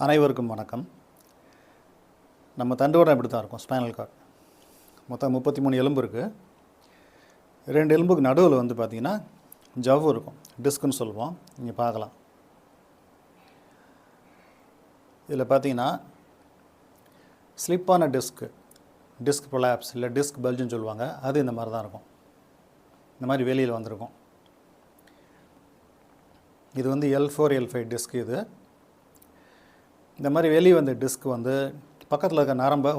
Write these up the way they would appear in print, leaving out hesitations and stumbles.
அனைவருக்கும் வணக்கம். நம்ம தண்டுவடம் இப்படி தான் இருக்கும். ஸ்பைனல் கார்டு மொத்தம் 33 எலும்பு இருக்குது. 2 எலும்புக்கு நடுவில் வந்து பார்த்திங்கன்னா ஜவ்வு இருக்கும், டிஸ்க்குன்னு சொல்லுவோம். நீங்கள் பார்க்கலாம். இதில் பார்த்தீங்கன்னா ஸ்லிப்பான டிஸ்க் ப்ரொலாப்ஸ் இல்லை டிஸ்க் பல்ஜுன்னு சொல்லுவாங்க. அது இந்த மாதிரி தான் இருக்கும். இந்த மாதிரி வெளியில் வந்திருக்கும். இது வந்து L4-L5 டிஸ்க். இது இந்த மாதிரி வெளியே வந்த டிஸ்க் வந்து பக்கத்தில் இருக்க நரம்பை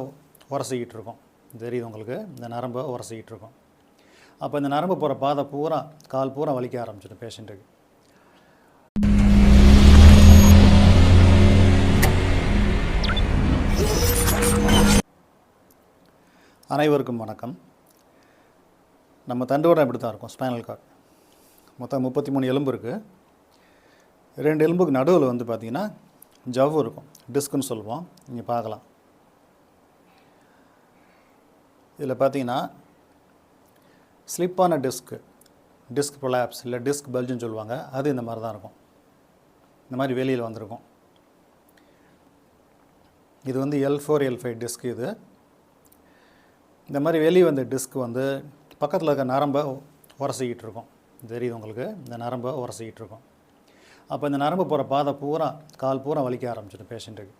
உரசிக்கிட்டு இருக்கும். தெரியுது உங்களுக்கு? இந்த நரம்பை உரசிக்கிட்டு இருக்கும். அப்போ இந்த நரம்பு போகிற பாதை பூரா கால் பூரா வலிக்க ஆரம்பிச்சிடும் பேஷண்ட்டுக்கு. அனைவருக்கும் வணக்கம். நம்ம தண்டுவடம் இப்படி தான் இருக்கும். ஸ்பைனல் கார்டு மொத்தம் 33 எலும்பு இருக்குது. 2 எலும்புக்கு நடுவில் வந்து பார்த்திங்கன்னா ஜவ்வு இருக்கும், டிஸ்க்குன்னு சொல்லுவோம். நீங்கள் பார்க்கலாம். இதில் பார்த்தீங்கன்னா ஸ்லிப்பான டிஸ்க் ப்ரொலாப்ஸ் இல்லை டிஸ்க் பல்ஜுன்னு சொல்லுவாங்க. அது இந்த மாதிரி தான் இருக்கும். இந்த மாதிரி வெளியில் வந்திருக்கும். இது வந்து L4-L5 டிஸ்க். இது இந்த மாதிரி வெளியே வந்த டிஸ்க் வந்து பக்கத்தில் இருக்க நரம்பை உரசிக்கிட்டு இருக்கும். தெரியுது உங்களுக்கு? இந்த நரம்பை உரசிக்கிட்டு இருக்கும். அப்போ இந்த நரம்பு போகிற பாதை பூரா கால் பூரா வலிக்க ஆரம்பிச்சிடும் பேஷண்ட்டுக்கு.